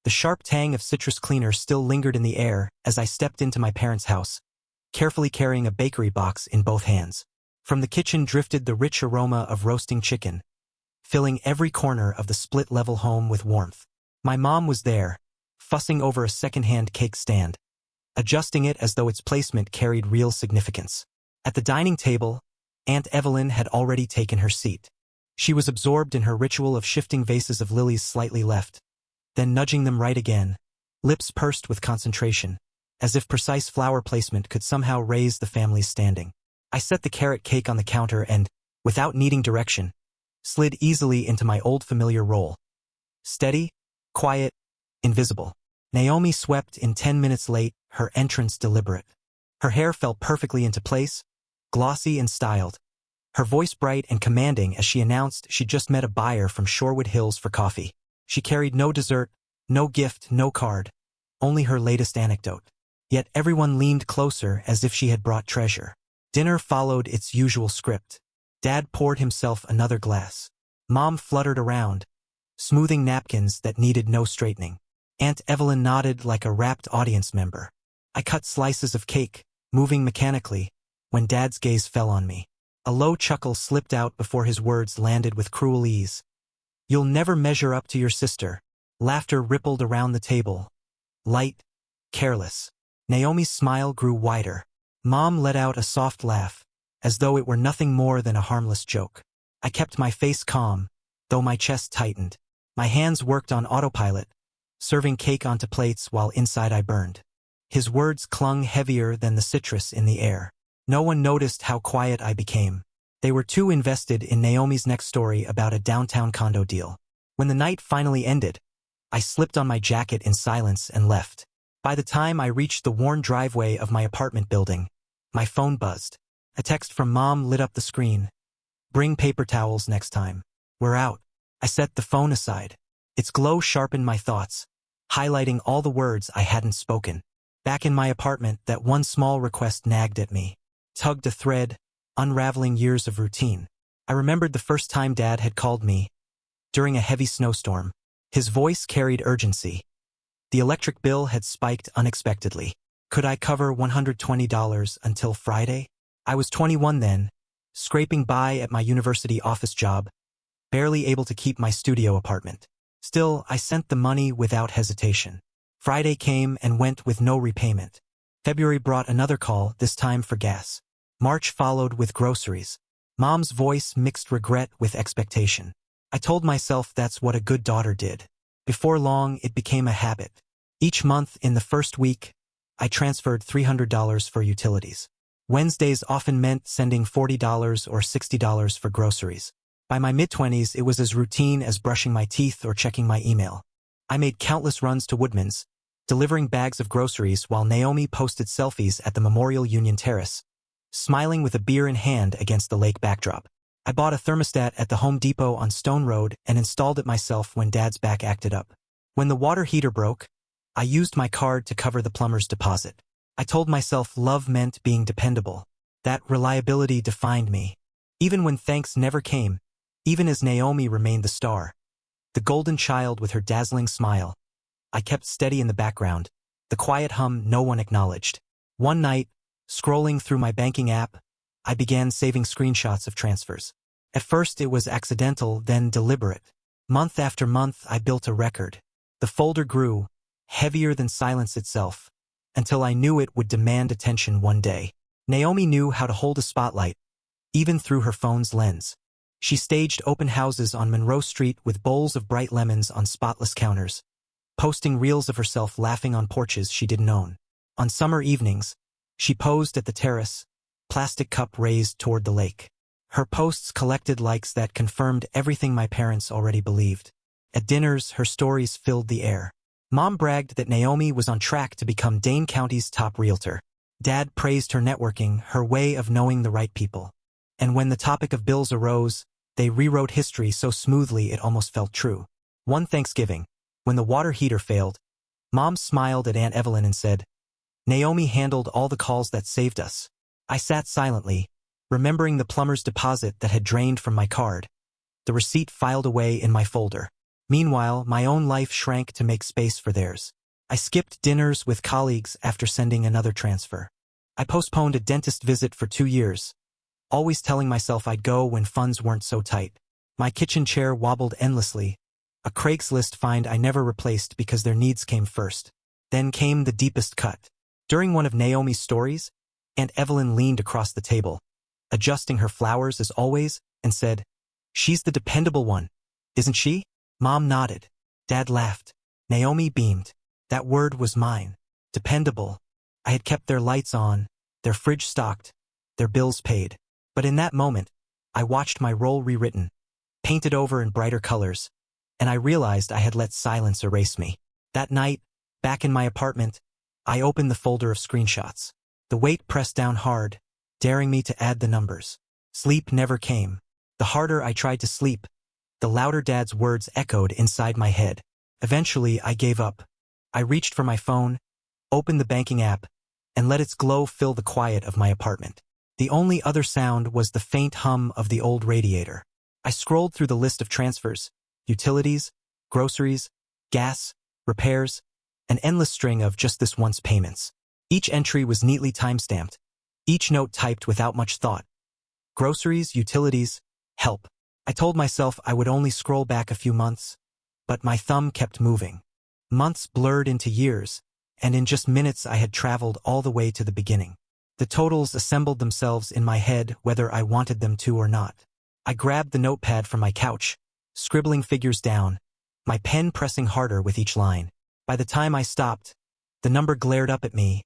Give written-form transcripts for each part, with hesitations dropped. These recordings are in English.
The sharp tang of citrus cleaner still lingered in the air as I stepped into my parents' house, carefully carrying a bakery box in both hands. From the kitchen drifted the rich aroma of roasting chicken, filling every corner of the split-level home with warmth. My mom was there, fussing over a second-hand cake stand, adjusting it as though its placement carried real significance. At the dining table, Aunt Evelyn had already taken her seat. She was absorbed in her ritual of shifting vases of lilies slightly left, then nudging them right again, lips pursed with concentration, as if precise flower placement could somehow raise the family's standing. I set the carrot cake on the counter and, without needing direction, slid easily into my old familiar role. Steady, quiet, invisible. Naomi swept in 10 minutes late, her entrance deliberate. Her hair fell perfectly into place, glossy and styled. Her voice bright and commanding as she announced she'd just met a buyer from Shorewood Hills for coffee. She carried no dessert, no gift, no card, only her latest anecdote. Yet everyone leaned closer as if she had brought treasure. Dinner followed its usual script. Dad poured himself another glass. Mom fluttered around, smoothing napkins that needed no straightening. Aunt Evelyn nodded like a rapt audience member. I cut slices of cake, moving mechanically, when Dad's gaze fell on me. A low chuckle slipped out before his words landed with cruel ease. "You'll never measure up to your sister." Laughter rippled around the table. Light, careless. Naomi's smile grew wider. Mom let out a soft laugh, as though it were nothing more than a harmless joke. I kept my face calm, though my chest tightened. My hands worked on autopilot, serving cake onto plates while inside I burned. His words clung heavier than the citrus in the air. No one noticed how quiet I became. They were too invested in Naomi's next story about a downtown condo deal. When the night finally ended, I slipped on my jacket in silence and left. By the time I reached the worn driveway of my apartment building, my phone buzzed. A text from Mom lit up the screen. "Bring paper towels next time. We're out." I set the phone aside. Its glow sharpened my thoughts, highlighting all the words I hadn't spoken. Back in my apartment, that one small request nagged at me, tugged a thread, unraveling years of routine. I remembered the first time Dad had called me, during a heavy snowstorm. His voice carried urgency. The electric bill had spiked unexpectedly. Could I cover $120 until Friday? I was 21 then, scraping by at my university office job, barely able to keep my studio apartment. Still, I sent the money without hesitation. Friday came and went with no repayment. February brought another call, this time for gas. March followed with groceries. Mom's voice mixed regret with expectation. I told myself that's what a good daughter did. Before long, it became a habit. Each month, in the first week, I transferred $300 for utilities. Wednesdays often meant sending $40 or $60 for groceries. By my mid-20s, it was as routine as brushing my teeth or checking my email. I made countless runs to Woodman's, delivering bags of groceries while Naomi posted selfies at the Memorial Union Terrace, smiling with a beer in hand against the lake backdrop. I bought a thermostat at the Home Depot on Stone Road and installed it myself when Dad's back acted up. When the water heater broke, I used my card to cover the plumber's deposit. I told myself love meant being dependable. That reliability defined me. Even when thanks never came, even as Naomi remained the star, the golden child with her dazzling smile, I kept steady in the background, the quiet hum no one acknowledged. One night, scrolling through my banking app, I began saving screenshots of transfers. At first it was accidental, then deliberate. Month after month I built a record. The folder grew, heavier than silence itself, until I knew it would demand attention one day. Naomi knew how to hold a spotlight, even through her phone's lens. She staged open houses on Monroe Street with bowls of bright lemons on spotless counters, posting reels of herself laughing on porches she didn't own. On summer evenings, she posed at the terrace, plastic cup raised toward the lake. Her posts collected likes that confirmed everything my parents already believed. At dinners, her stories filled the air. Mom bragged that Naomi was on track to become Dane County's top realtor. Dad praised her networking, her way of knowing the right people. And when the topic of bills arose, they rewrote history so smoothly it almost felt true. One Thanksgiving, when the water heater failed, Mom smiled at Aunt Evelyn and said, "Naomi handled all the calls that saved us." I sat silently, remembering the plumber's deposit that had drained from my card, the receipt filed away in my folder. Meanwhile, my own life shrank to make space for theirs. I skipped dinners with colleagues after sending another transfer. I postponed a dentist visit for 2 years, always telling myself I'd go when funds weren't so tight. My kitchen chair wobbled endlessly, a Craigslist find I never replaced because their needs came first. Then came the deepest cut. During one of Naomi's stories, Aunt Evelyn leaned across the table, adjusting her flowers as always, and said, "She's the dependable one, isn't she?" Mom nodded. Dad laughed. Naomi beamed. That word was mine. Dependable. I had kept their lights on, their fridge stocked, their bills paid. But in that moment, I watched my role rewritten, painted over in brighter colors, and I realized I had let silence erase me. That night, back in my apartment, I opened the folder of screenshots. The weight pressed down hard, daring me to add the numbers. Sleep never came. The harder I tried to sleep, the louder Dad's words echoed inside my head. Eventually, I gave up. I reached for my phone, opened the banking app, and let its glow fill the quiet of my apartment. The only other sound was the faint hum of the old radiator. I scrolled through the list of transfers, utilities, groceries, gas, repairs, an endless string of just this once payments. Each entry was neatly timestamped, each note typed without much thought. Groceries, utilities, help. I told myself I would only scroll back a few months, but my thumb kept moving. Months blurred into years, and in just minutes I had traveled all the way to the beginning. The totals assembled themselves in my head whether I wanted them to or not. I grabbed the notepad from my couch, scribbling figures down, my pen pressing harder with each line. By the time I stopped, the number glared up at me,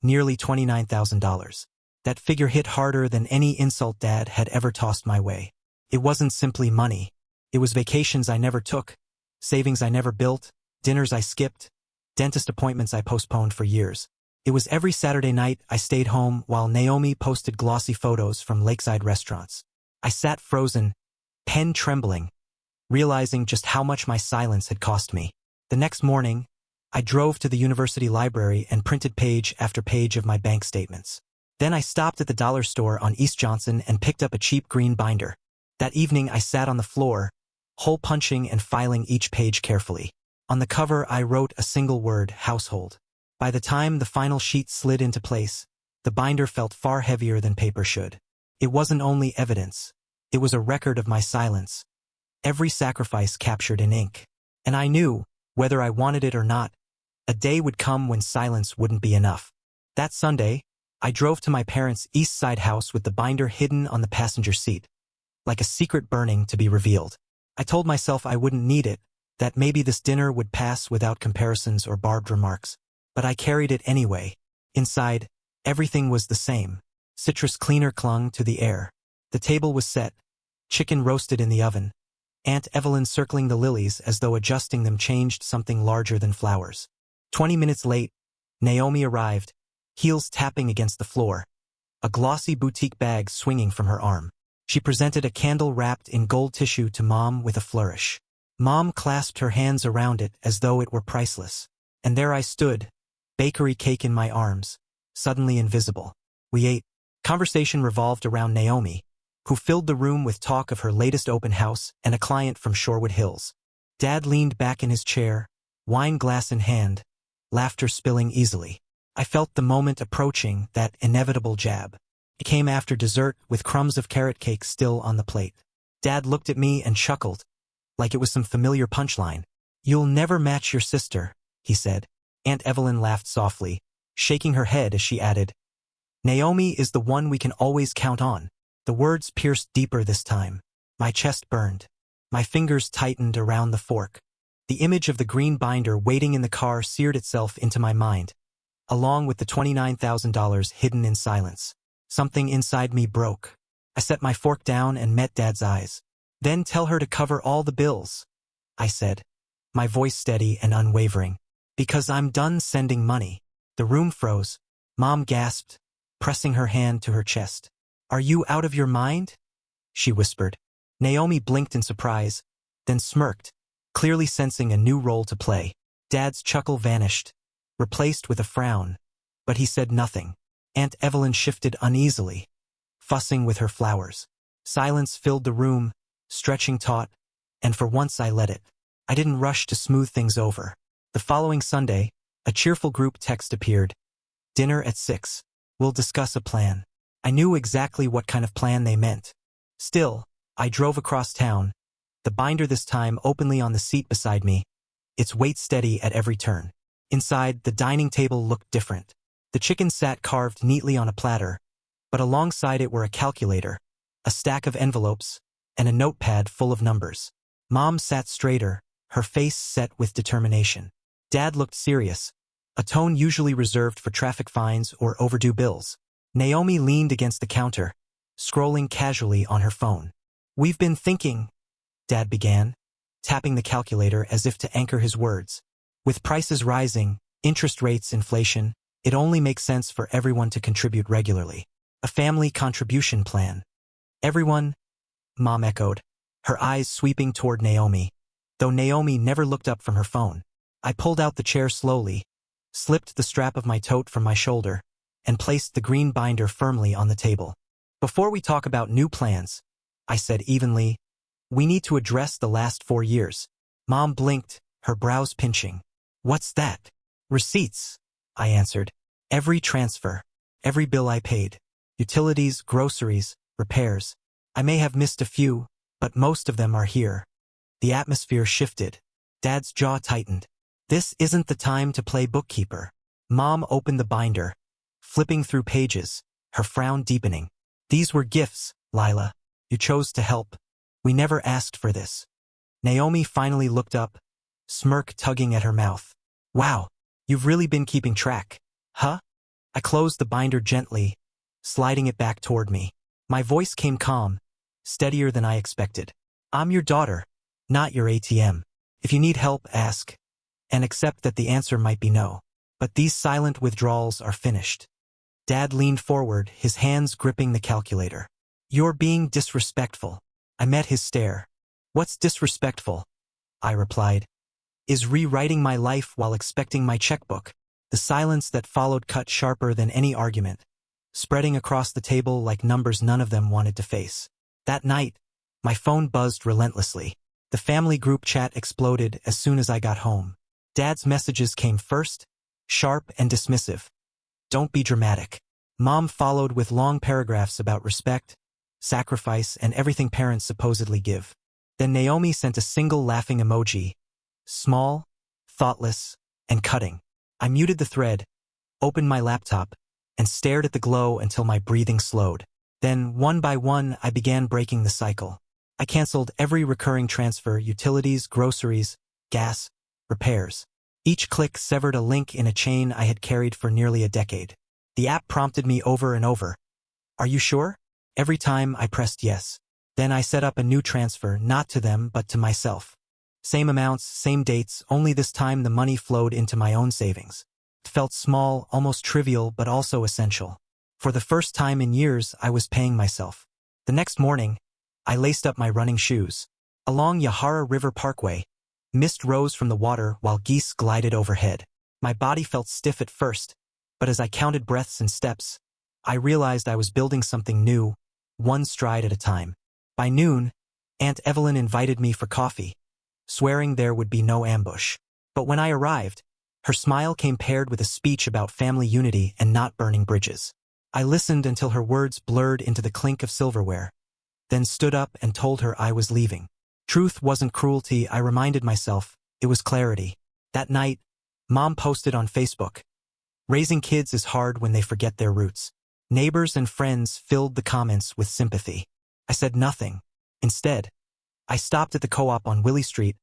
nearly $29,000. That figure hit harder than any insult Dad had ever tossed my way. It wasn't simply money. It was vacations I never took, savings I never built, dinners I skipped, dentist appointments I postponed for years. It was every Saturday night I stayed home while Naomi posted glossy photos from lakeside restaurants. I sat frozen, pen trembling, realizing just how much my silence had cost me. The next morning, I drove to the university library and printed page after page of my bank statements. Then I stopped at the dollar store on East Johnson and picked up a cheap green binder. That evening I sat on the floor, hole punching and filing each page carefully. On the cover I wrote a single word, household. By the time the final sheet slid into place, the binder felt far heavier than paper should. It wasn't only evidence, it was a record of my silence. Every sacrifice captured in ink. And I knew, whether I wanted it or not, a day would come when silence wouldn't be enough. That Sunday, I drove to my parents' East Side house with the binder hidden on the passenger seat, like a secret burning to be revealed. I told myself I wouldn't need it, that maybe this dinner would pass without comparisons or barbed remarks. But I carried it anyway. Inside, everything was the same. Citrus cleaner clung to the air. The table was set, chicken roasted in the oven, Aunt Evelyn circling the lilies as though adjusting them changed something larger than flowers. 20 minutes late, Naomi arrived, heels tapping against the floor, a glossy boutique bag swinging from her arm. She presented a candle wrapped in gold tissue to Mom with a flourish. Mom clasped her hands around it as though it were priceless. And there I stood, bakery cake in my arms, suddenly invisible. We ate. Conversation revolved around Naomi, who filled the room with talk of her latest open house and a client from Shorewood Hills. Dad leaned back in his chair, wine glass in hand, laughter spilling easily. I felt the moment approaching, that inevitable jab. It came after dessert, with crumbs of carrot cake still on the plate. Dad looked at me and chuckled, like it was some familiar punchline. "You'll never match your sister," he said. Aunt Evelyn laughed softly, shaking her head as she added, "Naomi is the one we can always count on." The words pierced deeper this time. My chest burned. My fingers tightened around the fork. The image of the green binder waiting in the car seared itself into my mind, along with the $29,000 hidden in silence. Something inside me broke. I set my fork down and met Dad's eyes. "Then tell her to cover all the bills," I said, my voice steady and unwavering. "Because I'm done sending money." The room froze. Mom gasped, pressing her hand to her chest. "Are you out of your mind?" she whispered. Naomi blinked in surprise, then smirked, clearly sensing a new role to play. Dad's chuckle vanished, replaced with a frown, but he said nothing. Aunt Evelyn shifted uneasily, fussing with her flowers. Silence filled the room, stretching taut, and for once I let it. I didn't rush to smooth things over. The following Sunday, a cheerful group text appeared. Dinner at 6. We'll discuss a plan. I knew exactly what kind of plan they meant. Still, I drove across town, the binder this time openly on the seat beside me, its weight steady at every turn. Inside, the dining table looked different. The chicken sat carved neatly on a platter, but alongside it were a calculator, a stack of envelopes, and a notepad full of numbers. Mom sat straighter, her face set with determination. Dad looked serious, a tone usually reserved for traffic fines or overdue bills. Naomi leaned against the counter, scrolling casually on her phone. "We've been thinking," Dad began, tapping the calculator as if to anchor his words. "With prices rising, interest rates, inflation, it only makes sense for everyone to contribute regularly. A family contribution plan." "Everyone?" Mom echoed, her eyes sweeping toward Naomi, though Naomi never looked up from her phone. I pulled out the chair slowly, slipped the strap of my tote from my shoulder, and placed the green binder firmly on the table. "Before we talk about new plans," I said evenly, "we need to address the last 4 years." Mom blinked, her brows pinching. "What's that?" "Receipts," I answered. "Every transfer, every bill I paid. Utilities, groceries, repairs. I may have missed a few, but most of them are here." The atmosphere shifted. Dad's jaw tightened. "This isn't the time to play bookkeeper." Mom opened the binder, flipping through pages, her frown deepening. "These were gifts, Lila. You chose to help. We never asked for this." Naomi finally looked up, smirk tugging at her mouth. "Wow, you've really been keeping track, huh?" I closed the binder gently, sliding it back toward me. My voice came calm, steadier than I expected. "I'm your daughter, not your ATM. If you need help, ask, and accept that the answer might be no. But these silent withdrawals are finished." Dad leaned forward, his hands gripping the calculator. "You're being disrespectful." I met his stare. "What's disrespectful?" I replied. "Is rewriting my life while expecting my checkbook." The silence that followed cut sharper than any argument, spreading across the table like numbers none of them wanted to face. That night, my phone buzzed relentlessly. The family group chat exploded as soon as I got home. Dad's messages came first, sharp and dismissive. "Don't be dramatic." Mom followed with long paragraphs about respect, sacrifice, and everything parents supposedly give. Then Naomi sent a single laughing emoji, small, thoughtless, and cutting. I muted the thread, opened my laptop, and stared at the glow until my breathing slowed. Then, one by one, I began breaking the cycle. I canceled every recurring transfer, utilities, groceries, gas, repairs. Each click severed a link in a chain I had carried for nearly a decade. The app prompted me over and over. "Are you sure?" Every time I pressed yes. Then I set up a new transfer, not to them but to myself. Same amounts, same dates, only this time the money flowed into my own savings. It felt small, almost trivial, but also essential. For the first time in years, I was paying myself. The next morning, I laced up my running shoes. Along Yahara River Parkway, mist rose from the water while geese glided overhead. My body felt stiff at first, but as I counted breaths and steps, I realized I was building something new, one stride at a time. By noon, Aunt Evelyn invited me for coffee, swearing there would be no ambush. But when I arrived, her smile came paired with a speech about family unity and not burning bridges. I listened until her words blurred into the clink of silverware, then stood up and told her I was leaving. Truth wasn't cruelty, I reminded myself, it was clarity. That night, Mom posted on Facebook, "Raising kids is hard when they forget their roots." Neighbors and friends filled the comments with sympathy. I said nothing. Instead, I stopped at the co-op on Willie Street,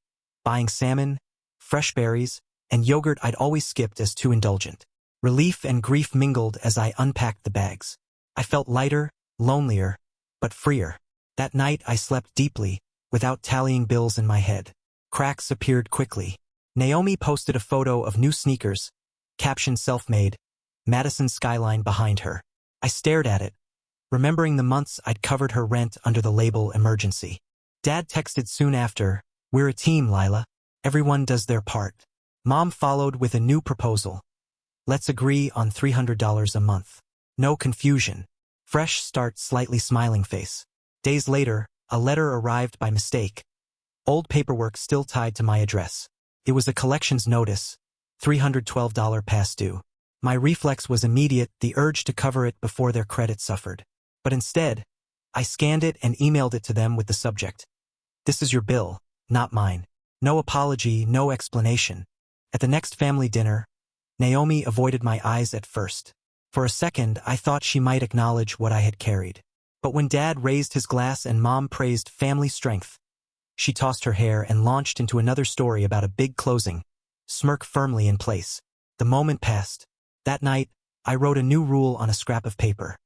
buying salmon, fresh berries, and yogurt I'd always skipped as too indulgent. Relief and grief mingled as I unpacked the bags. I felt lighter, lonelier, but freer. That night I slept deeply, without tallying bills in my head. Cracks appeared quickly. Naomi posted a photo of new sneakers, caption self-made, Madison skyline behind her. I stared at it, remembering the months I'd covered her rent under the label emergency. Dad texted soon after, "We're a team, Lila. Everyone does their part." Mom followed with a new proposal. "Let's agree on $300 a month. No confusion. Fresh start, slightly smiling face." Days later, a letter arrived by mistake. old paperwork still tied to my address. It was a collections notice, $312 past due. My reflex was immediate, the urge to cover it before their credit suffered. But instead, I scanned it and emailed it to them with the subject. This is your bill, not mine. No apology, no explanation. At the next family dinner, Naomi avoided my eyes at first. For a second, I thought she might acknowledge what I had carried. But when Dad raised his glass and Mom praised family strength, she tossed her hair and launched into another story about a big closing, smirk firmly in place. The moment passed. That night, I wrote a new rule on a scrap of paper.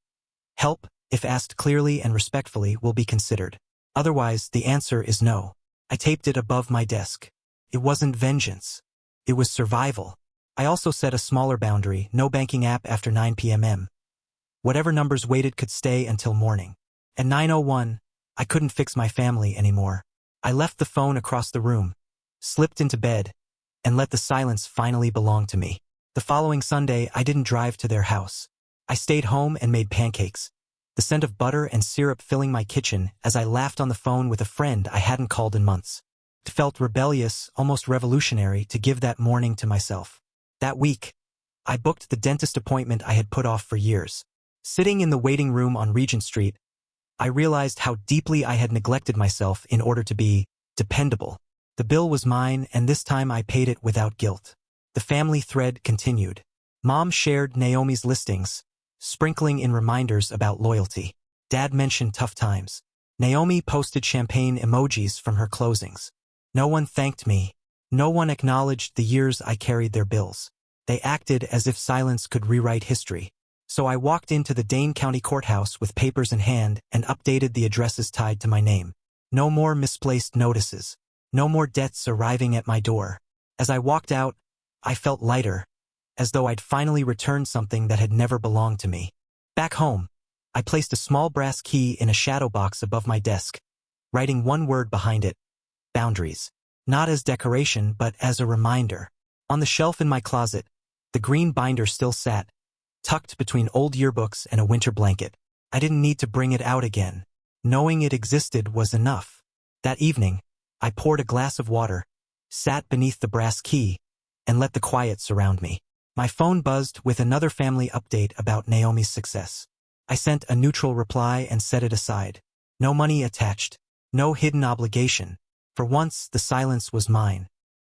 Help, if asked clearly and respectfully, will be considered. Otherwise, the answer is no. I taped it above my desk. It wasn't vengeance. It was survival. I also set a smaller boundary, no banking app after 9 p.m. Whatever numbers waited could stay until morning. At 9:01, I couldn't fix my family anymore. I left the phone across the room, slipped into bed, and let the silence finally belong to me. The following Sunday, I didn't drive to their house. I stayed home and made pancakes, the scent of butter and syrup filling my kitchen as I laughed on the phone with a friend I hadn't called in months. It felt rebellious, almost revolutionary, to give that morning to myself. That week, I booked the dentist appointment I had put off for years. Sitting in the waiting room on Regent Street, I realized how deeply I had neglected myself in order to be dependable. The bill was mine, and this time I paid it without guilt. The family thread continued. Mom shared Naomi's listings, sprinkling in reminders about loyalty. Dad mentioned tough times. Naomi posted champagne emojis from her closings. No one thanked me. No one acknowledged the years I carried their bills. They acted as if silence could rewrite history. So I walked into the Dane County Courthouse with papers in hand and updated the addresses tied to my name. No more misplaced notices. No more debts arriving at my door. As I walked out, I felt lighter, as though I'd finally returned something that had never belonged to me. Back home, I placed a small brass key in a shadow box above my desk, writing one word behind it: boundaries. Not as decoration, but as a reminder. On the shelf in my closet, the green binder still sat, tucked between old yearbooks and a winter blanket. I didn't need to bring it out again. Knowing it existed was enough. That evening, I poured a glass of water, sat beneath the brass key, and let the quiet surround me. My phone buzzed with another family update about Naomi's success. I sent a neutral reply and set it aside. No money attached, no hidden obligation. For once, the silence was mine.